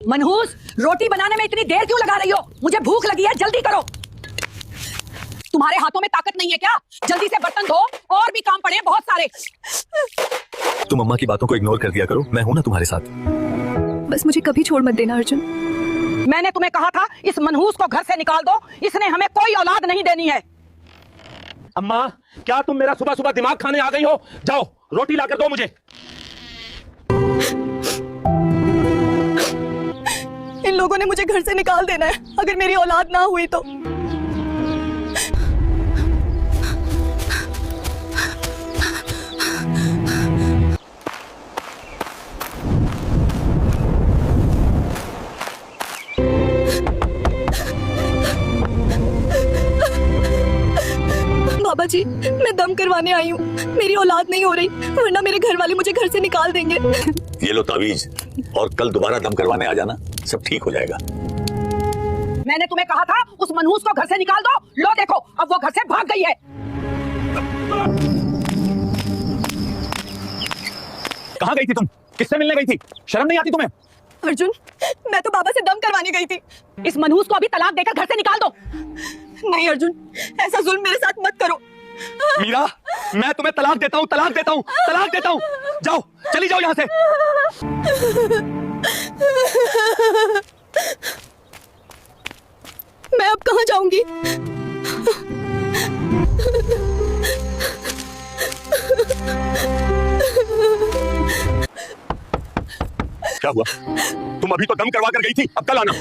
मनहूस, रोटी बनाने में इतनी देर क्यों लगा रही हो? मुझे भूख लगी है, जल्दी करो। तुम्हारे हाथों में ताकत नहीं है क्या? जल्दी से बर्तन धो, और भी काम पड़े हैं बहुत सारे। तुम अम्मा की बातों को इग्नोर कर दिया करो, मैं हूं ना तुम्हारे साथ। बस मुझे कभी छोड़ मत देना अर्जुन। मैंने तुम्हें कहा था इस मनहूस को घर से निकाल दो, इसने हमें कोई औलाद नहीं देनी है। अम्मा, क्या तुम मेरा सुबह सुबह दिमाग खाने आ गई हो? जाओ रोटी लाकर दो मुझे। इन लोगों ने मुझे घर से निकाल देना है अगर मेरी औलाद ना हुई तो। बाबा जी, मैं दम करवाने आई हूँ, मेरी औलाद नहीं हो रही, वरना मेरे घर वाले मुझे घर से निकाल देंगे। ये लो तावीज, और कल दोबारा दम करवाने आ जाना, सब ठीक हो जाएगा। मैंने तुम्हें कहा था उस मनहूस को घर से निकाल दो। लो देखो, अब वो घर से भाग गई है। कहाँ गई थी तुम? किससे मिलने गई थी? शर्म नहीं आती तुम्हें? अर्जुन, मैं तो बाबा से दम करवाने गई थी। इस मनहूस को अभी तलाक देकर घर से निकाल दो। नहीं अर्जुन, ऐसा जुल्म मेरे साथ मत करो। मीरा, मैं तुम्हें तलाक देता हूँ, तलाक देता हूँ, तलाक देता हूँ। जाओ, चली जाओ यहाँ से। मैं अब कहाँ जाऊंगी? क्या हुआ? तुम अभी तो दम करवा कर गई थी, अब कल आना।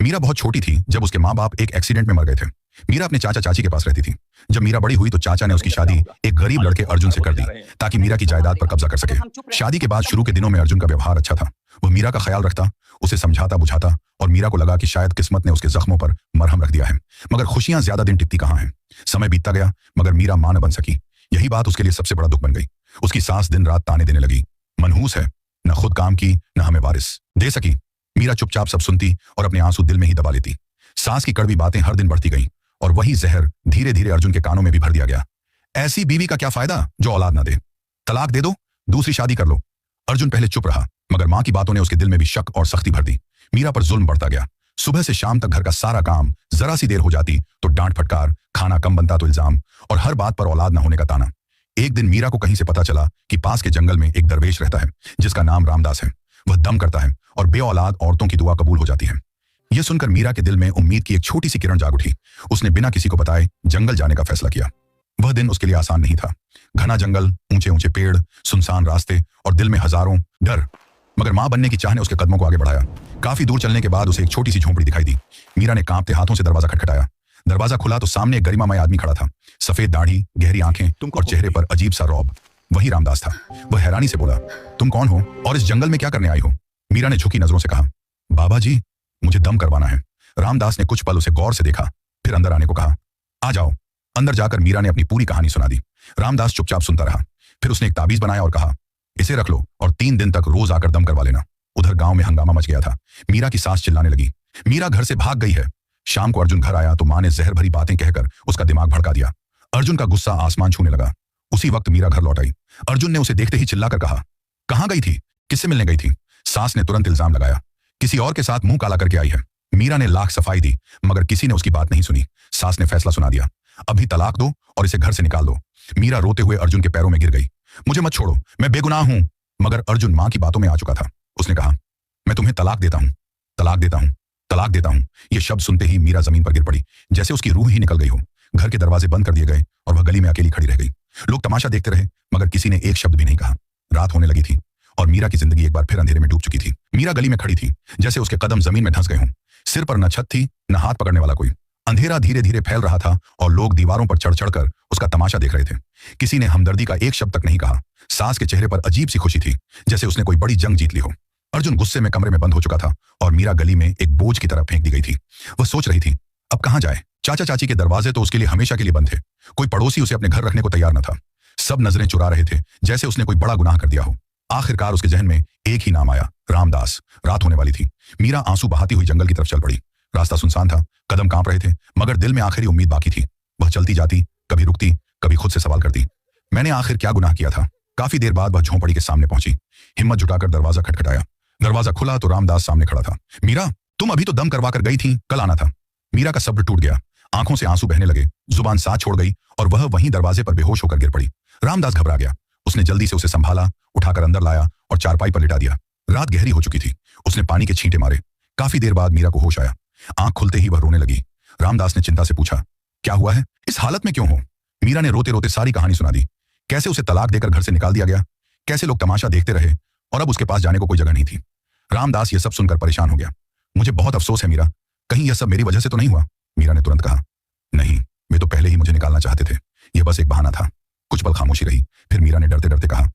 मीरा बहुत छोटी थी जब उसके माँ बाप एक एक्सीडेंट में मर गए थे। मीरा अपने चाचा चाची के पास रहती थी। जब मीरा बड़ी हुई तो चाचा ने उसकी शादी एक गरीब लड़के अर्जुन से कर दी ताकि मीरा की जायदाद पर कब्जा कर सके। शादी के बाद शुरू के दिनों में अर्जुन का व्यवहार अच्छा था। वो मीरा का ख्याल रखता, उसे समझाता बुझाता, और मीरा को लगा कि शायद किस्मत ने उसके जख्मों पर मरहम रख दिया है। मगर खुशियां ज्यादा दिन टिकती कहाँ हैं। समय बीतता गया मगर मीरा मां न बन सकी। यही बात उसके लिए सबसे बड़ा दुख बन गई। उसकी सास दिन रात ताने देने लगी, मनहूस है, न खुद काम की न हमें वारिस दे सकी। मीरा चुपचाप सब सुनती और अपने आंसू दिल में ही दबा लेती। सास की कड़वी बातें हर दिन बढ़ती गईं और वही जहर धीरे धीरे अर्जुन के कानों में भी भर दिया गया। ऐसी बीवी का क्या फायदा जो औलाद ना दे? तलाक दे दो, दूसरी शादी कर लो। अर्जुन पहले चुप रहा मगर मां की बातों ने उसके दिल में भी शक और सख्ती भर दी। मीरा पर जुल्म बढ़ता गया। सुबह से शाम तक घर का सारा काम, जरा सी देर हो जाती तो डांट फटकार, खाना कम बनता तो इल्जाम, और हर बात पर औलाद ना होने का ताना। एक दिन मीरा को कहीं से पता चला कि पास के जंगल में एक दरवेश रहता है जिसका नाम रामदास है। वह दम करता है और बेऔलाद औरतों की दुआ कबूल हो जाती है। यह सुनकर मीरा के दिल में उम्मीद की एक छोटी सी किरण जाग उठी। उसने बिना किसी को बताए जंगल जाने का फैसला किया। वह दिन उसके लिए आसान नहीं था। घना जंगल, ऊंचे ऊंचे पेड़, सुनसान रास्ते और दिल में हजारों डर। मगर मां बनने की चाह ने उसके कदमों को आगे बढ़ाया। काफी दूर चलने के बाद उसे एक छोटी सी झोंपड़ी दिखाई दी। मीरा ने कांपते हाथों से दरवाजा खटखटाया। दरवाजा खुला तो सामने एक गरिमामय आदमी खड़ा था। सफेद दाढ़ी, गहरी आंखें और चेहरे पर अजीब सा रौब। वही रामदास था। वह हैरानी से बोला, तुम कौन हो और इस जंगल में क्या करने आई हो? मीरा ने झुकी नजरों से कहा, बाबा जी, मुझे दम करवाना है। रामदास ने कुछ पल उसे गौर से देखा, फिर अंदर आने को कहा। आ जाओ। अंदर जाकर मीरा ने अपनी पूरी कहानी सुना दी। रामदास चुपचाप सुनता रहा। फिर उसने एक ताबीज बनाया और कहा, इसे रख लो और 3 दिन तक रोज आकर दम करवा लेना। उधर गांव में हंगामा मच गया था। मीरा की सास चिल्लाने लगी, मीरा घर से भाग गई है। शाम को अर्जुन घर आया तो मां ने जहर भरी बातें कहकर उसका दिमाग भड़का दिया। अर्जुन का गुस्सा आसमान छूने लगा। उसी वक्त मीरा घर लौट आई। अर्जुन ने उसे देखते ही चिल्लाकर कहा, कहां गई थी? किससे मिलने गई थी? सास ने तुरंत इल्जाम लगाया, किसी और के साथ मुंह काला करके आई है। मीरा ने लाख सफाई दी मगर किसी ने उसकी बात नहीं सुनी। सास ने फैसला सुना दिया, अभी तलाक दो और इसे घर से निकाल दो। मीरा रोते हुए अर्जुन के पैरों में गिर गई, मुझे मत छोड़ो, मैं बेगुनाह हूं। मगर अर्जुन मां की बातों में आ चुका था। उसने कहा, मैं तुम्हें तलाक देता हूं, तलाक देता हूं, तलाक देता हूं। यह शब्द सुनते ही मीरा जमीन पर गिर पड़ी, जैसे उसकी रूह ही निकल गई हो। घर के दरवाजे बंद कर दिए गए और वह गली में अकेली खड़ी रह गई। लोग तमाशा देखते रहे मगर किसी ने एक शब्द भी नहीं कहा। रात होने लगी थी और मीरा की जिंदगी एक बार फिर अंधेरे में डूब चुकी थी। मीरा गली में खड़ी थी जैसे उसके कदम जमीन में धंस गए हों। सिर पर न छत थी न हाथ पकड़ने वाला कोई। अंधेरा धीरे धीरे फैल रहा था और लोग दीवारों पर चढ़ चढ़कर उसका तमाशा देख रहे थे। किसी ने हमदर्दी का एक शब्द तक नहीं कहा। सास के चेहरे पर अजीब सी खुशी थी, जैसे उसने कोई बड़ी जंग जीत ली हो। अर्जुन गुस्से में कमरे में बंद हो चुका था और मीरा गली में एक बोझ की तरह फेंक दी गई थी। वह सोच रही थी, अब कहां जाए? चाचा चाची के दरवाजे तो उसके लिए हमेशा के लिए बंद थे। कोई पड़ोसी उसे अपने घर रखने को तैयार न था। सब नजरें चुरा रहे थे, जैसे उसने कोई बड़ा गुनाह कर दिया हो। आखिरकार उसके जहन में एक ही नाम आया, रामदास। रात होने वाली थी। मीरा आंसू बहाती हुई जंगल की तरफ चल पड़ी। रास्ता सुनसान था, कदम कांप रहे थे, मगर दिल में आखिरी उम्मीद बाकी थी। वह चलती जाती, कभी रुकती, कभी खुद से सवाल करती, मैंने आखिर क्या गुनाह किया था। काफी देर बाद वह झोंपड़ी के सामने पहुंची। हिम्मत जुटाकर दरवाजा खटखटाया। दरवाजा खुला तो रामदास सामने खड़ा था। मीरा, तुम अभी तो दम करवा कर गई थी, कल आना था। मीरा का सब्र टूट गया, आंखों से आंसू बहने लगे, जुबान साथ छोड़ गई और वह वहीं दरवाजे पर बेहोश होकर गिर पड़ी। रामदास घबरा गया। उसने जल्दी से उसे संभाला, उठाकर अंदर लाया और चारपाई पर लिटा दिया। रात गहरी हो चुकी थी। उसने पानी के छींटे मारे। काफी देर बाद मीरा को होश आया। आंख खुलते ही वह रोने लगी। रामदास ने चिंता से पूछा, क्या हुआ है, इस हालत में क्यों हो? मीरा ने रोते रोते सारी कहानी सुना दी। कैसे उसे तलाक देकर घर से निकाल दिया गया, कैसे लोग तमाशा देखते रहे और अब उसके पास जाने को कोई जगह नहीं थी। रामदास ये सब सुनकर परेशान हो गया। मुझे बहुत अफसोस है मीरा, कहीं यह सब मेरी वजह से तो नहीं हुआ? मीरा ने तुरंत कहा, नहीं, वे तो पहले ही मुझे निकालना चाहते थे, यह बस एक बहाना था। कुछ पल खामोशी रही, फिर मीरा ने डरते डरते कहा,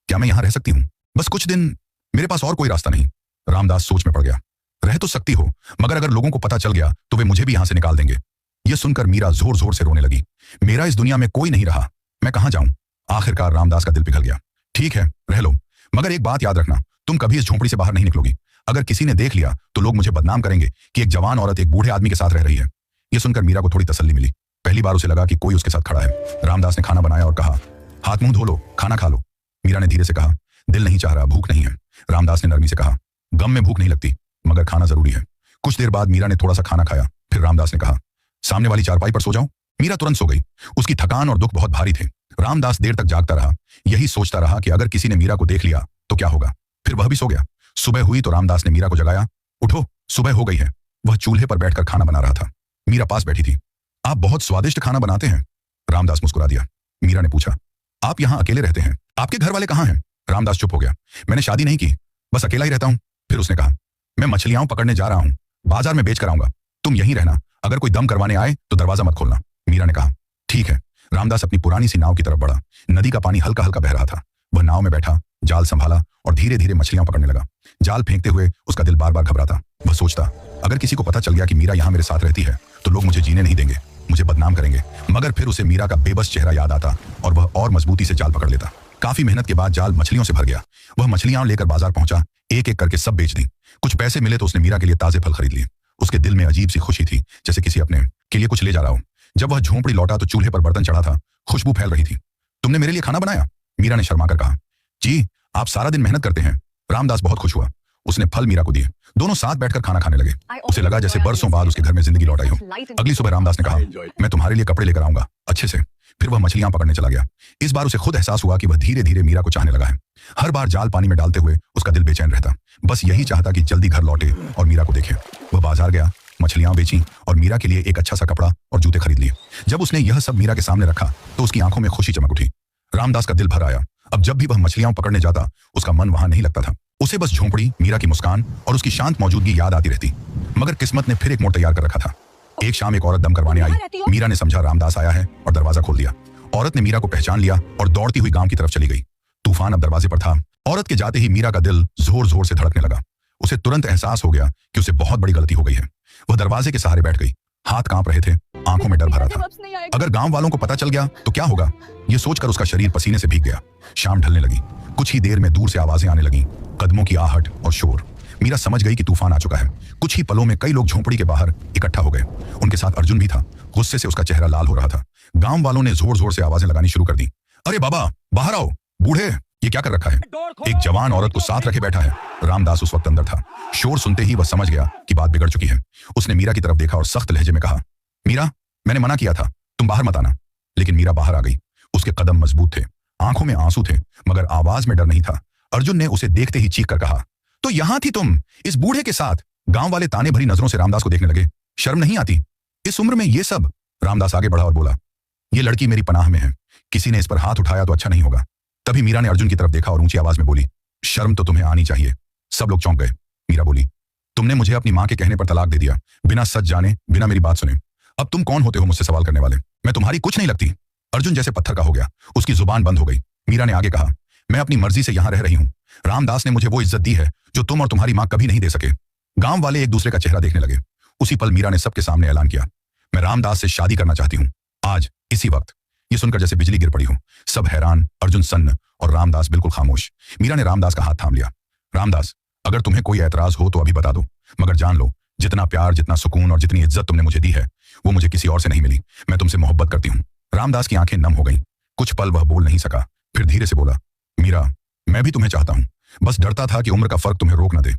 क्या मैं यहां रह सकती हूँ? बस कुछ दिन, मेरे पास और कोई रास्ता नहीं। रामदास सोच में पड़ गया। रह तो सकती हो, मगर अगर लोगों को पता चल गया तो वे मुझे भी यहां से निकाल देंगे। यह सुनकर मीरा जोर जोर से रोने लगी। मेरा इस दुनिया में कोई नहीं रहा, मैं कहां जाऊं? आखिरकार रामदास का दिल पिघल गया। ठीक है, रह लो, मगर एक बात याद रखना, तुम कभी इस झोंपड़ी से बाहर नहीं निकलोगी। अगर किसी ने देख लिया तो लोग मुझे बदनाम करेंगे कि एक जवान औरत एक बूढ़े आदमी के साथ रह रही है। यह सुनकर मीरा को थोड़ी तसल्ली मिली। पहली बार उसे लगा कि कोई उसके साथ खड़ा है। रामदास ने खाना बनाया और कहा, हाथ मुंह धो लो, खाना खा लो। मीरा ने धीरे से कहा, दिल नहीं चाह रहा, भूख नहीं है। रामदास ने नरमी से कहा, गम में भूख नहीं लगती, मगर खाना जरूरी है। कुछ देर बाद मीरा ने थोड़ा सा खाना खाया। फिर रामदास ने कहा, सामने वाली चारपाई पर सो जाऊं? मीरा तुरंत सो गई। उसकी थकान और दुख बहुत भारी थे। रामदास देर तक जागता रहा, यही सोचता रहा कि अगर किसी ने मीरा को देख लिया तो क्या होगा। फिर वह भी सो गया। सुबह हुई तो रामदास ने मीरा को जगाया, उठो, सुबह हो गई है। वह चूल्हे पर बैठकर खाना बना रहा था। मीरा पास बैठी थी। आप बहुत स्वादिष्ट खाना बनाते हैं। रामदास मुस्कुरा दिया। मीरा ने पूछा, आप यहाँ अकेले रहते हैं? आपके घर वाले कहाँ हैं? रामदास चुप हो गया। मैंने शादी नहीं की, बस अकेला ही रहता हूँ। फिर उसने कहा, मैं मछलियां पकड़ने जा रहा हूँ, बाजार में बेच कर आऊंगा, तुम यहीं रहना। अगर कोई दम करवाने आए तो दरवाजा मत खोलना। मीरा ने कहा, ठीक है। रामदास अपनी पुरानी सी नाव की तरफ बढ़ा। नदी का पानी हल्का हल्का बह रहा था। वह नाव में बैठा, जाल संभाला और धीरे धीरे मछलियां पकड़ने लगा। जाल फेंकते हुए उसका दिल बार बार घबराता। वह सोचता, अगर किसी को पता चल गया कि मीरा यहाँ मेरे साथ रहती है तो लोग मुझे जीने नहीं देंगे, मुझे बदनाम करेंगे। मगर फिर उसे मीरा का बेबस चेहरा याद आता और वह और मजबूती से जाल पकड़ लेता। काफी मेहनत के बाद जाल मछलियों से भर गया। वह मछलियां लेकर बाजार पहुंचा, एक एक करके सब बेच दी। कुछ पैसे मिले तो उसने मीरा के लिए ताजे फल खरीद लिए। उसके दिल में अजीब सी खुशी थी, जैसे किसी अपने के लिए कुछ ले जा रहा हो। जब वह झोंपड़ी लौटा तो चूल्हे पर बर्तन चढ़ा था, खुशबू फैल रही थी। तुमने मेरे लिए खाना बनाया? मीरा ने शर्मा कर कहा, जी, आप सारा दिन मेहनत करते हैं। रामदास बहुत खुश हुआ। उसने फल मीरा को दिए। दोनों साथ बैठकर खाना खाने लगे। उसे लगा जैसे बरसों बाद उसके घर में जिंदगी लौट आई हो। अगली सुबह रामदास ने कहा, मैं तुम्हारे लिए कपड़े लेकर आऊंगा, अच्छे से। फिर वह मछलियां पकड़ने चला गया। इस बार उसे खुद एहसास हुआ कि वह धीरे धीरे मीरा को चाहने लगा है। हर बार जाल पानी में डालते हुए उसका दिल बेचैन रहता, बस यही चाहता कि जल्दी घर लौटे और मीरा को देखे। वह बाजार गया, मछलियां बेची और मीरा के लिए एक अच्छा सा कपड़ा और जूते खरीद लिए। जब उसने यह सब मीरा के सामने रखा तो उसकी आंखों में खुशी चमक उठी। रामदास का दिल भर आया। अब जब भी वह मछलियां पकड़ने जाता उसका मन वहां नहीं लगता था। उसे बस झोंपड़ी, मीरा की मुस्कान और उसकी शांत मौजूदगी याद आती रहती। मगर किस्मत ने फिर एक मोड़ तैयार कर रखा था। एक शाम एक औरत दम करवाने आई। मीरा ने समझा रामदास आया है और दरवाजा खोल दिया। औरत ने मीरा को पहचान लिया और दौड़ती हुई गांव की तरफ चली गई। तूफान अब दरवाजे पर था। औरत के जाते ही मीरा का दिल जोर जोर से धड़कने लगा। उसे तुरंत एहसास हो गया कि उसे बहुत बड़ी गलती हो गई है। वह दरवाजे के सहारे बैठ गई। हाथ कांप रहे थे, आंखों में डर भरा था। अगर गांव वालों को पता चल गया तो क्या होगा, यह सोचकर उसका शरीर पसीने से भीग गया। शाम ढलने लगी। कुछ ही देर में दूर से आवाजें आने लगीं, कदमों की आहट और शोर। मीरा समझ गई कि तूफान आ चुका है। कुछ ही पलों में कई लोग झोंपड़ी के बाहर इकट्ठा हो गए। उनके साथ अर्जुन भी था। गुस्से से उसका चेहरा लाल हो रहा था। गांव वालों ने जोर जोर से आवाजें लगानी शुरू कर दी। अरे बाबा, बाहर आओ, बूढ़े, ये क्या कर रखा है? एक जवान औरत को साथ रखे बैठा है। रामदास उस वक्त अंदर था। शोर सुनते ही वह समझ गया कि बात बिगड़ चुकी है। उसने मीरा की तरफ देखा और सख्त लहजे में कहा, मीरा, मैंने मना किया था, तुम बाहर मत आना। लेकिन मीरा बाहर आ गई। उसके कदम मजबूत थे, आंखों में आंसू थे, मगर आवाज में डर नहीं था। अर्जुन ने उसे देखते ही चीख कर कहा, तो यहां थी तुम, इस बूढ़े के साथ? गांव वाले ताने भरी नजरों से रामदास को देखने लगे। शर्म नहीं आती? इस उम्र में ये सब? रामदास आगे बढ़ा और बोला, ये लड़की मेरी पनाह में है, किसी ने इस पर हाथ उठाया तो अच्छा नहीं होगा। तभी मीरा ने अर्जुन की तरफ देखा और ऊंची आवाज में बोली, शर्म तो तुम्हें आनी चाहिए। सब लोग चौंक गए। मीरा बोली, तुमने मुझे अपनी मां के कहने पर तलाक दे दिया, बिना सच जाने, बिना मेरी बात सुने। अब तुम कौन होते हो मुझसे सवाल करने वाले? मैं तुम्हारी कुछ नहीं लगती। अर्जुन जैसे पत्थर का हो गया। उसकी जुबान बंद हो गई। मीरा ने आगे कहा, मैं अपनी मर्जी से यहां रह रही हूं। रामदास ने मुझे वो इज्जत दी है जो तुम और तुम्हारी मां कभी नहीं दे सके। गांव वाले एक दूसरे का चेहरा देखने लगे। उसी पल मीरा ने सबके सामने ऐलान किया, मैं रामदास से शादी करना चाहती हूं, आज, इसी वक्त। ये सुनकर जैसे बिजली गिर पड़ी हो। सब हैरान, अर्जुन सन्न और रामदास बिल्कुल खामोश। मीरा ने रामदास का हाथ थाम लिया। रामदास, अगर तुम्हें कोई ऐतराज हो तो अभी बता दो, मगर जान लो, जितना प्यार, जितना सुकून और जितनी इज्जत तुमने मुझे दी है वो मुझे किसी और से नहीं मिली। मैं तुमसे मोहब्बत करती हूँ। रामदास की आंखें नम हो गईं। कुछ पल वह बोल नहीं सका, फिर धीरे से बोला, मीरा, मैं भी तुम्हें चाहता हूं, बस डरता था कि उम्र का फर्क तुम्हें रोक न दे।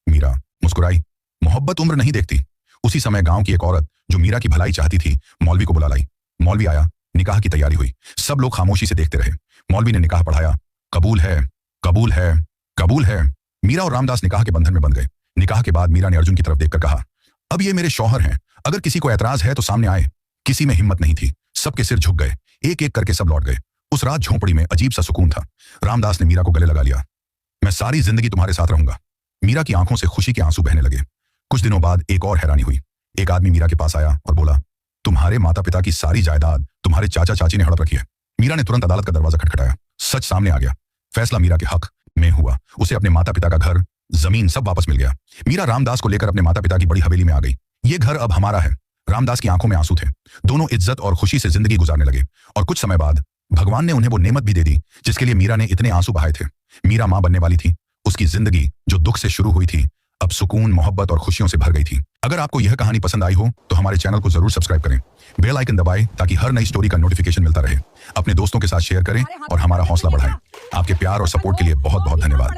मीरा मुस्कुराई। मोहब्बत उम्र नहीं देखती। उसी समय गांव की एक औरत जो मीरा की भलाई चाहती थी, मौलवी को बुला लाई। मौलवी आया, निकाह की तैयारी हुई। सब लोग खामोशी से देखते रहे। मौलवी ने निकाह पढ़ाया। कबूल है, कबूल है, कबूल है। मीरा और रामदास निकाह के बंधन में बंध गए। निकाह के बाद मीरा ने अर्जुन की तरफ देखकर कहा, अब ये मेरे शौहर हैं, अगर किसी को ऐतराज है तो सामने आए। किसी में हिम्मत नहीं थी। सबके सिर झुक गए। एक एक करके सब लौट गए। उस रात झोंपड़ी में अजीब सा सुकून था। रामदास ने मीरा को गले लगा लिया। मैं सारी जिंदगी तुम्हारे साथ रहूंगा। मीरा की आंखों से खुशी के आंसू बहने लगे। कुछ दिनों बाद एक और हैरानी हुई। एक आदमी मीरा के पास आया और बोला, तुम्हारे माता पिता की सारी जायदाद तुम्हारे चाचा चाची ने हड़प रखी है। मीरा ने तुरंत अदालत का दरवाजा खटखटाया। सच सामने आ गया। फैसला मीरा के हक में हुआ। उसे अपने माता पिता का घर, जमीन सब वापस मिल गया। मीरा रामदास को लेकर अपने माता पिता की बड़ी हवेली में आ गई। ये घर अब हमारा है। रामदास की आंखों में आंसू थे। दोनों इज्जत और खुशी से जिंदगी गुजारने लगे। और कुछ समय बाद भगवान ने उन्हें वो नेमत भी दे दी जिसके लिए मीरा ने इतने आंसू बहाए थे। मीरा मां बनने वाली थी। उसकी जिंदगी जो दुख से शुरू हुई थी, अब सुकून, मोहब्बत और खुशियों से भर गई थी। अगर आपको यह कहानी पसंद आई हो तो हमारे चैनल को जरूर सब्सक्राइब करें। बेल आइकन दबाएं ताकि हर नई स्टोरी का नोटिफिकेशन मिलता रहे। अपने दोस्तों के साथ शेयर करें और हमारा हौसला बढ़ाएं। आपके प्यार और सपोर्ट के लिए बहुत बहुत धन्यवाद।